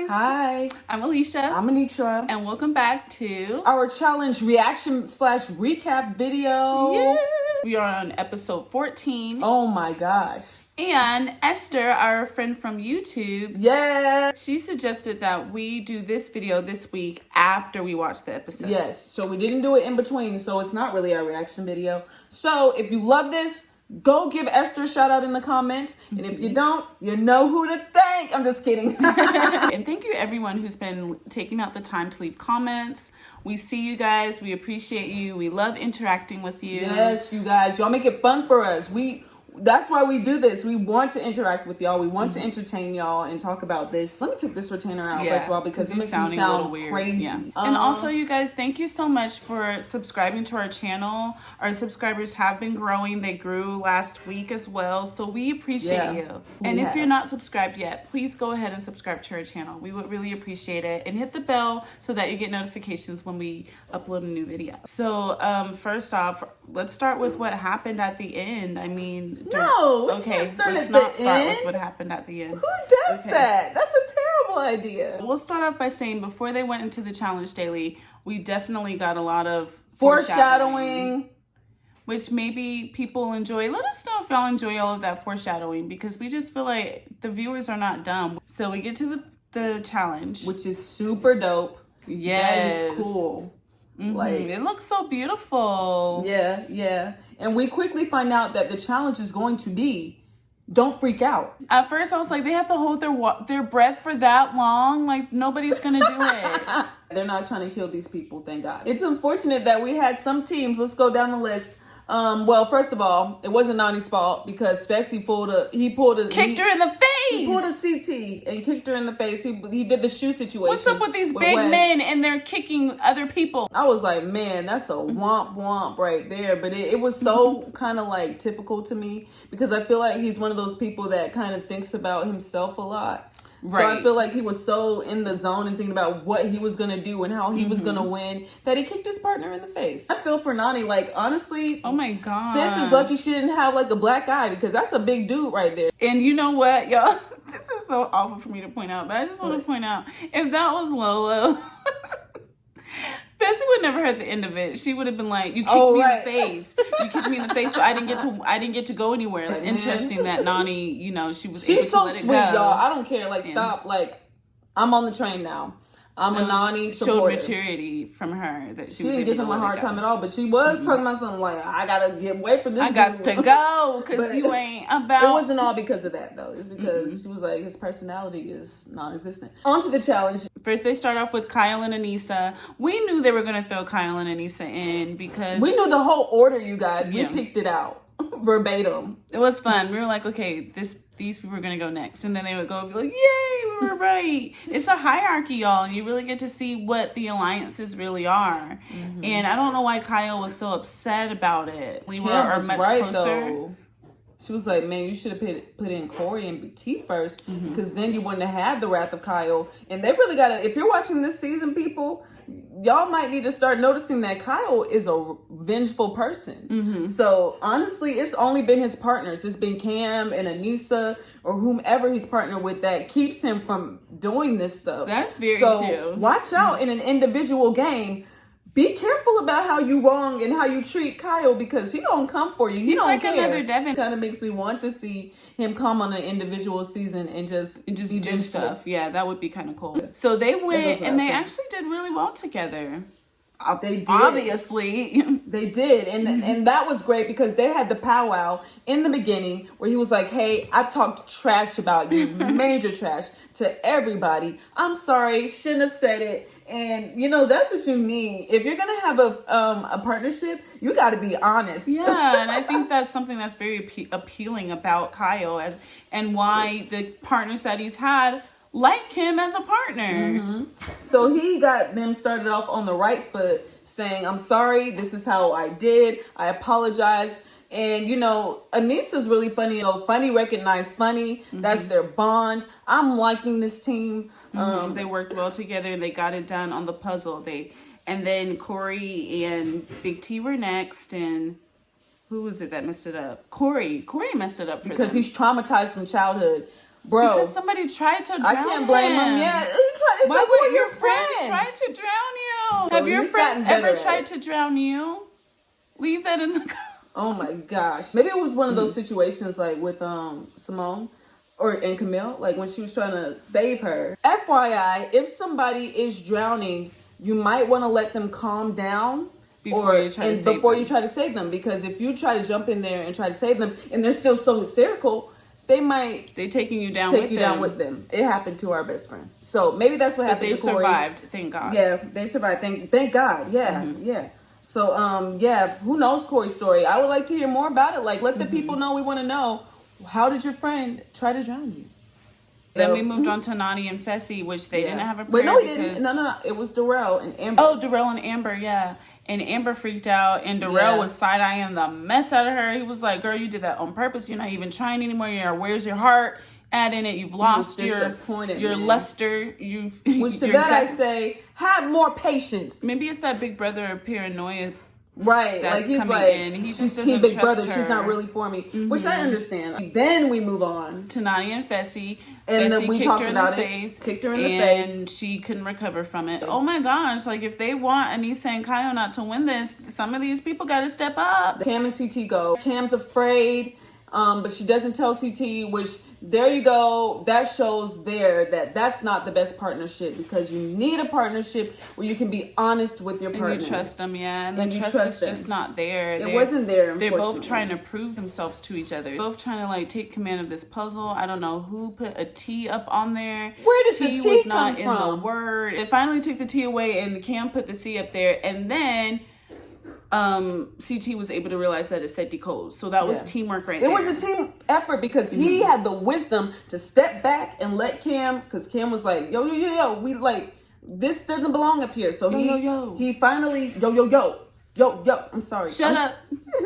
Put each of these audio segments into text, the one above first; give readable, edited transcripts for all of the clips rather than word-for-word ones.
Hi. I'm Alicia. I'm Anitra. And welcome back to our challenge reaction / recap video. Yeah. We are on episode 14. Oh my gosh. And Esther, our friend from YouTube, she suggested that we do this video this week after we watch the episode. Yes, so we didn't do it in between, so it's not really our reaction video. So if you love this, go give Esther a shout out in the comments. And if you don't, you know who to thank. I'm just kidding. And thank you everyone who's been taking out the time to leave comments. We see you guys. We appreciate you. We love interacting with you. Yes, you guys. Y'all make it fun for us. That's why we do this. We want to interact with y'all. We want to entertain y'all and talk about this. Let me take this retainer out first of all because it makes me sound crazy. Yeah. And also, you guys, thank you so much for subscribing to our channel. Our subscribers have been growing. They grew last week as well. So we appreciate you. And if you're not subscribed yet, please go ahead and subscribe to our channel. We would really appreciate it. And hit the bell so that you get notifications when we upload a new video. So first off, let's start with what happened at the end. I mean, let's not start with what happened at the end. Who does that? That's a terrible idea. We'll start off by saying before they went into the challenge daily, we definitely got a lot of foreshadowing, which maybe people enjoy. Let us know if y'all enjoy all of that foreshadowing because we just feel like the viewers are not dumb. So we get to the challenge, which is super dope. Yes, that is cool. Like it looks so beautiful. Yeah. And we quickly find out that the challenge is going to be don't freak out. At first I was like, they have to hold their breath for that long? Like nobody's gonna do it. They're not trying to kill these people, thank God. It's unfortunate that we had some teams. Let's go down the list. Well, first of all, it wasn't Nany's fault because Spexy kicked her in the face. He pulled a CT and kicked her in the face. He did the shoe situation. What's up with these big men and they're kicking other people? I was like, man, that's a womp womp right there. But it was so kind of like typical to me because I feel like he's one of those people that kind of thinks about himself a lot. Right. So I feel like he was so in the zone and thinking about what he was going to do and how he was going to win that he kicked his partner in the face. I feel for Nany, like, honestly. Oh my God. Sis is lucky she didn't have like a black eye because that's a big dude right there. And you know what, y'all? This is so awful for me to point out, but I just want to point out, if that was Lolo, Bessie would never heard the end of it. She would have been like, "You kicked me in the face. You kicked me in the face, so I didn't get to go anywhere." It's interesting that Nany, she's able to let it go. Sweet, y'all. I don't care. Like, stop. Like, I'm on the train now. I'm a Nany supporter. Showed maturity from her that she didn't give him a hard time at all, but she was talking about something like, I gotta get away from this. I got to go because you ain't about. It wasn't all because of that though. It's because she was like, his personality is non-existent. On to the challenge. First, they start off with Kyle and Aneesa. We knew they were gonna throw Kyle and Aneesa in because we knew the whole order. You guys, we picked it out verbatim. It was fun. We were like, okay, these people are gonna go next, and then they would go and be like, yay, we were right. It's a hierarchy, y'all, and you really get to see what the alliances really are. And I don't know why Kyle was so upset about it. We were much closer. Though. She was like, man, you should have put in Corey and T first, because then you wouldn't have had the wrath of Kyle. And they really got to, if you're watching this season, people, y'all might need to start noticing that Kyle is a vengeful person. So honestly, it's only been his partners. It's been Cam and Aneesa or whomever he's partnered with that keeps him from doing this stuff. That's very true. Watch out in an individual game. Be careful about how you wrong and how you treat Kyle because he don't come for you. He don't like care. Another Devin. Kind of makes me want to see him come on an individual season and just do stuff. Yeah, that would be kind of cool. So they went and they actually did really well together. They did. Obviously. They did. And that was great because they had the powwow in the beginning where he was like, hey, I've talked trash about you, major trash to everybody. I'm sorry, shouldn't have said it. And, that's what you need. If you're going to have a partnership, you got to be honest. Yeah, and I think that's something that's very appealing about Kyle and why the partners that he's had like him as a partner. So he got them started off on the right foot saying, I'm sorry, this is how I did. I apologize. And, Aneesa's really funny. Funny recognize funny. That's their bond. I'm liking this team. They worked well together and they got it done on the puzzle. And then Corey and Big T were next, and who was it that messed it up? Corey messed it up for because them. He's traumatized from childhood. Bro, because somebody tried to drown I can't blame him. Yeah, he It's Why like, who would are your your friends? try to drown you? So Have your he's friends gotten better ever at tried it. to drown you? Leave that in the Oh my gosh. Maybe it was one of those situations like with Simone and Camille, like when she was trying to save her. FYI, if somebody is drowning, you might want to let them calm down before you try to save them, because if you try to jump in there and try to save them and they're still so hysterical, they taking you down down with them. It happened to our best friend. So maybe that's what happened to Corey. They survived, thank God. Yeah, they survived. Thank God. Yeah, yeah. So, who knows Corey's story? I would like to hear more about it. Like, let the people know. We want to know, how did your friend try to drown you? Then we moved on to Nani and Fessy, which they didn't have a prayer. Wait, no, he didn't. No. It was Darrell and Amber. Oh, Darrell and Amber, yeah. And Amber freaked out, and Darrell was side-eyeing the mess out of her. He was like, girl, you did that on purpose. You're not even trying anymore. Where's your heart at in it? You've lost your luster. Which to that I say, have more patience. Maybe it's that big brother paranoia. Right, like he's like, she's Team Big Brother. She's not really for me, which I understand. Then we move on to Nani and Fessy. And then we talked about it. Kicked her in the face. And she couldn't recover from it. Oh my gosh. Like, if they want Aneesa and Kyle not to win this, some of these people got to step up. Cam and CT go. Cam's afraid, but she doesn't tell CT, which, there you go. That shows that's not the best partnership, because you need a partnership where you can be honest with your partner. And you trust them, yeah. And the trust is just not there. It wasn't there, They're both trying to prove themselves to each other. Both trying to, like, take command of this puzzle. I don't know who put a T up on there. Where did the T was come not from? In the word. It finally took the T away, and Cam put the C up there. And then CT was able to realize that it said decode. So that was teamwork right there. It was a team effort, because he had the wisdom to step back and let Cam, because Cam was like, yo, we like, this doesn't belong up here. So he finally, yo, I'm sorry. Shut up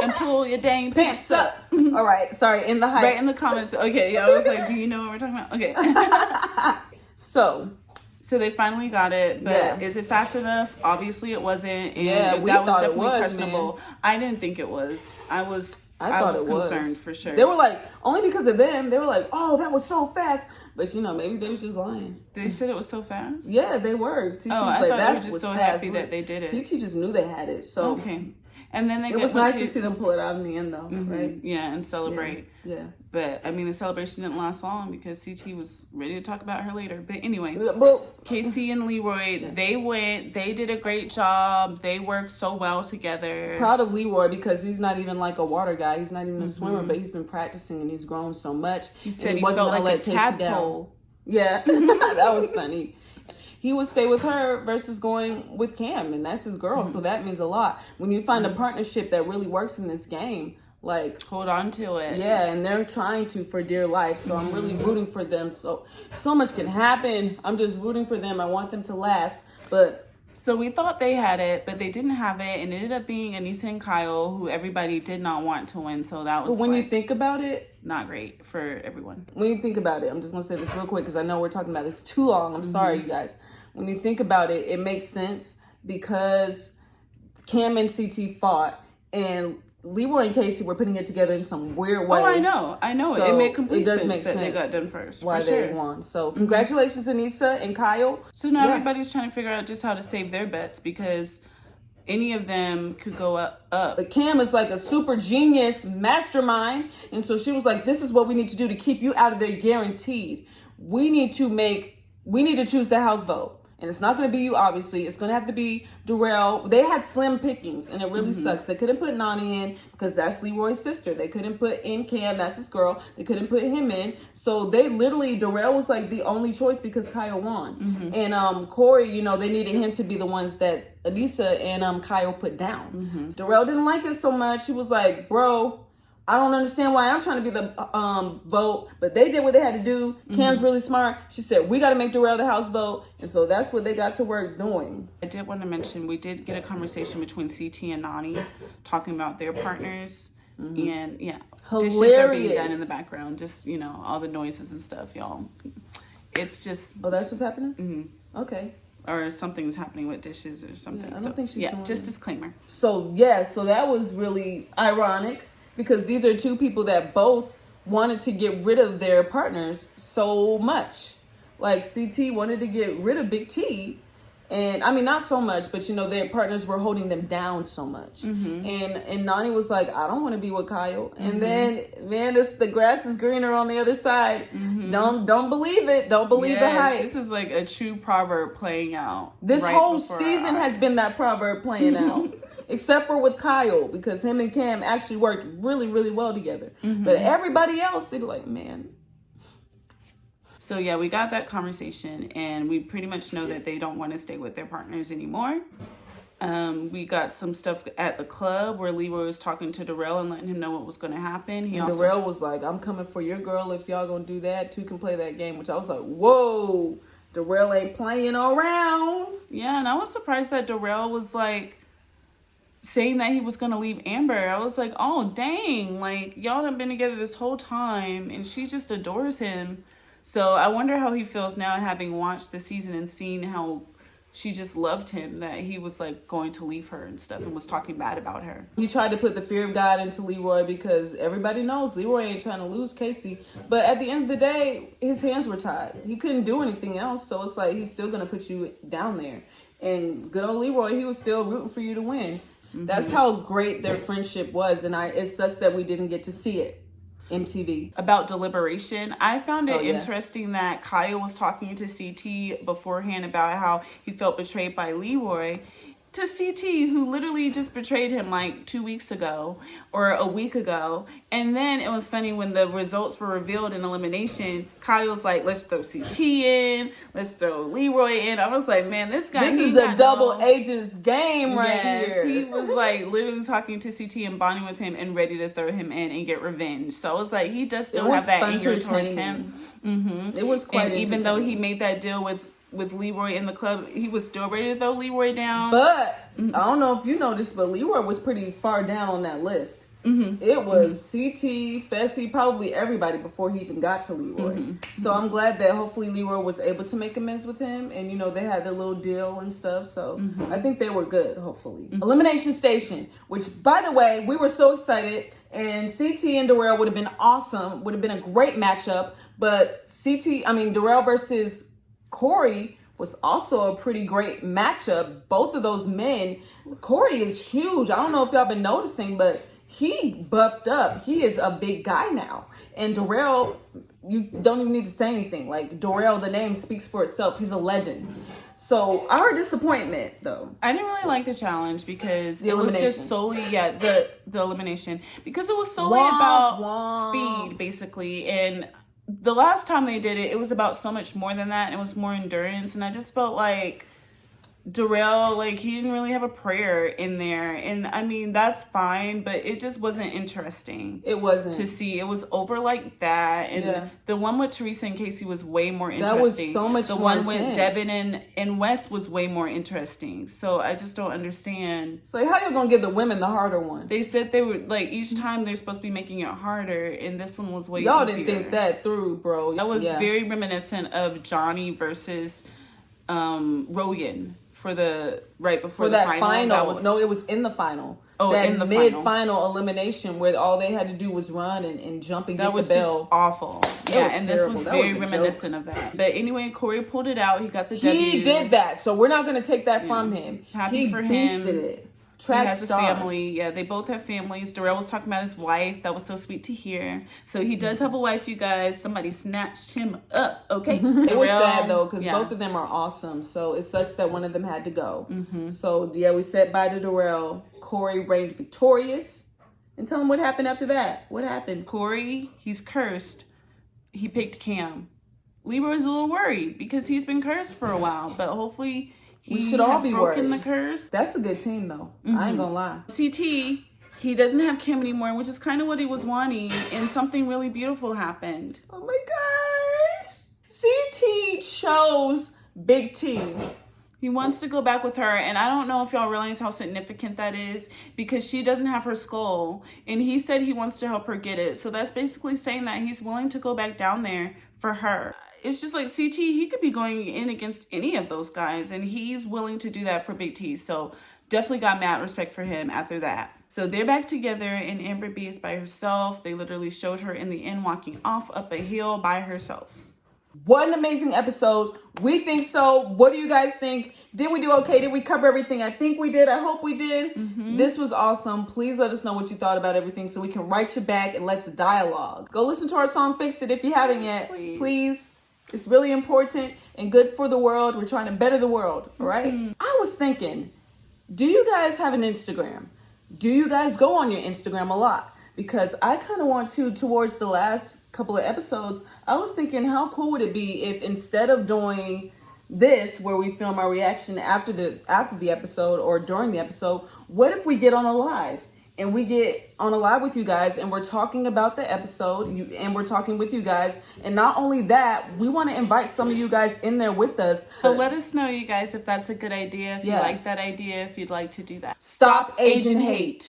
and pull your dang pants up. All right, sorry, in the heights. Right in the comments. Okay, yeah, I was like, do you know what we're talking about? Okay. So they finally got it, but is it fast enough? Obviously it wasn't, and we that was thought definitely it was, questionable. man. I didn't think it was. I was concerned for sure. They were like, only because of them, they were like, oh, that was so fast. But maybe they was just lying. They said it was so fast? Yeah, they were. CT was I like, thought that's they were just so happy that they did it. CT just knew they had it. So okay. And then it was nice to see them pull it out in the end, though, right? Yeah, and celebrate. Yeah. But I mean, the celebration didn't last long because CT was ready to talk about her later. But anyway, Casey and Leroy, they did a great job. They worked so well together. Proud of Leroy, because he's not even like a water guy. He's not even a swimmer, but he's been practicing and he's grown so much. He said he wasn't going to let Casey down. Yeah, that was funny. He would stay with her versus going with Cam, and that's his girl. So that means a lot. When you find a partnership that really works in this game, like, hold on to it. Yeah, and they're trying to for dear life. So I'm really rooting for them. So much can happen. I'm just rooting for them. I want them to last. But so we thought they had it, but they didn't have it, and it ended up being Aneesa and Kyle, who everybody did not want to win. So that was. But when you think about it, not great for everyone. When you think about it, I'm just gonna say this real quick because I know we're talking about this too long. I'm sorry, you guys. When you think about it, it makes sense because Cam and CT fought, and Leroy and Casey were putting it together in some weird way. Oh, I know. So it made complete sense. It does make sense. They got done first. Why they won. So congratulations, Aneesa and Kyle. So now everybody's trying to figure out just how to save their bets because any of them could go up. But Cam is like a super genius mastermind, and so she was like, "This is what we need to do to keep you out of there, guaranteed. We need to choose the house vote." And it's not going to be you, obviously. It's going to have to be Darrell. They had slim pickings, and it really sucks. They couldn't put Nani in because that's Leroy's sister. They couldn't put in Cam, that's his girl. They couldn't put him in. So they literally, Darrell was like the only choice because Kyle won. And Corey, they needed him to be the ones that Aneesa and Kyle put down. Darrell didn't like it so much. He was like, bro, I don't understand why I'm trying to be the vote, but they did what they had to do. Cam's really smart. She said, we got to make Darrell the house vote. And so that's what they got to work doing. I did want to mention, we did get a conversation between CT and Nani talking about their partners. And hilarious. Dishes are being done in the background. Just, all the noises and stuff, y'all. It's just. Oh, that's what's happening? Okay. Or something's happening with dishes or something. Yeah, I don't think she's doing just disclaimer. So that was really ironic. Because these are two people that both wanted to get rid of their partners so much. like CT wanted to get rid of Big T. And I mean, not so much, but you know, their partners were holding them down so much. And Nani was like, I don't want to be with Kyle. And then, man, the grass is greener on the other side. Don't believe it. Don't believe the hype. This is like a true proverb playing out. This whole season has been that proverb playing out. Except for with Kyle, because him and Cam actually worked really, really well together. But everybody else, they're like, man. So yeah, we got that conversation, and we pretty much know that they don't want to stay with their partners anymore. We got some stuff at the club where Leroy was talking to Darrell and letting him know what was going to happen. Darrell was like, I'm coming for your girl if y'all going to do that. Two can play that game, which I was like, whoa, Darrell ain't playing around. Yeah, and I was surprised that Darrell was like saying that he was going to leave Amber. I was like, oh, dang, like y'all done been together this whole time and she just adores him. So I wonder how he feels now, having watched the season and seen how she just loved him, that he was like going to leave her and stuff and was talking bad about her. He tried to put the fear of God into Leroy because everybody knows Leroy ain't trying to lose Casey. But at the end of the day, his hands were tied. He couldn't do anything else. So it's like, he's still going to put you down there. And good old Leroy, he was still rooting for you to win. That's how great their friendship was. And it sucks that we didn't get to see it. MTV. About deliberation, I found it interesting that Kyle was talking to CT beforehand about how he felt betrayed by Leroy, to CT, who literally just betrayed him like 2 weeks ago or a week ago. And then it was funny when the results were revealed in elimination, Kyle's like, let's throw CT in, let's throw Leroy in. I was like, man, this guy, this is a double agents game right here. He was like literally talking to CT and bonding with him and ready to throw him in and get revenge. So I was like, he does still have that anger towards him. It was quite, and even though he made that deal with Leroy in the club, he was still ready to throw Leroy down. But I don't know if you noticed, but Leroy was pretty far down on that list. It was CT, Fessy, probably everybody before he even got to Leroy. So I'm glad that hopefully Leroy was able to make amends with him, and you know, they had their little deal and stuff. So I think they were good, hopefully. Elimination Station, which by the way, we were so excited, and CT and Darrell would have been awesome, would have been a great matchup. But Darrell versus Corey was also a pretty great matchup. Both of those men, Corey is huge. I don't know if y'all been noticing, but he buffed up. He is a big guy now. And Darrell, you don't even need to say anything. Like, Darrell, the name speaks for itself. He's a legend. So our disappointment, though, I didn't really like the challenge because it was just solely the elimination, because it was solely about speed basically. And the last time they did it, it was about so much more than that. It was more endurance. And I just felt like Darrell, like, he didn't really have a prayer in there. And I mean, that's fine, but it just wasn't interesting. It wasn't. To see. It was over like that. And the one with Teresa and Casey was way more interesting. That was so much more intense. The one with Devin and Wes was way more interesting. So I just don't understand. So how you gonna give the women the harder one? They said they were, like, each time they're supposed to be making it harder, and this one was way Y'all easier. didn't think that through, bro. That was very reminiscent of Johnny versus Rogan. For the before the final. No, it was in the final. Oh, that in the mid-final elimination where all they had to do was run and jump and get the bell. That was just awful. Yeah, and terrible. This was very reminiscent of that. But anyway, Corey pulled it out. He got the W. He did that, so we're not going to take that from him. Happy for him. He beasted it. Track he has star. a family. Yeah, they both have families. Darrell was talking about his wife. That was so sweet to hear. So he does have a wife, you guys. Somebody snatched him up, okay? It was sad, though, because both of them are awesome. So it sucks that one of them had to go. So, we said bye to Darrell. Corey reigned victorious. And tell him what happened after that. What happened? Corey, he's cursed. He picked Cam. Leroy's a little worried because he's been cursed for a while. But hopefully we should all be broken worried. the curse. That's a good team, though. I ain't gonna lie. CT, he doesn't have Cam anymore, which is kind of what he was wanting, and something really beautiful happened. Oh my gosh! CT chose Big T. He wants to go back with her, and I don't know if y'all realize how significant that is, because she doesn't have her skull, and he said he wants to help her get it. So that's basically saying that he's willing to go back down there for her. It's just like CT, he could be going in against any of those guys, and he's willing to do that for Big T. So definitely got mad respect for him after that. So they're back together, and Amber B is by herself. They literally showed her in the end walking off up a hill by herself. What an amazing episode. We think so. What do you guys think? Did we do okay? Did we cover everything? I think we did. I hope we did. This was awesome. Please let us know what you thought about everything so we can write you back and let's dialogue. Go listen to our song Fix It if you haven't yet. Please. It's really important and good for the world. We're trying to better the world, all right? I was thinking, do you guys have an Instagram? Do you guys go on your Instagram a lot? Because I kind of want to, towards the last couple of episodes, I was thinking how cool would it be if instead of doing this, where we film our reaction after the episode or during the episode, what if we get on a live? And we get on a live with you guys and we're talking about the episode and we're talking with you guys. And not only that, we want to invite some of you guys in there with us. So let us know, you guys, if that's a good idea, if you like that idea, if you'd like to do that. Stop Asian hate.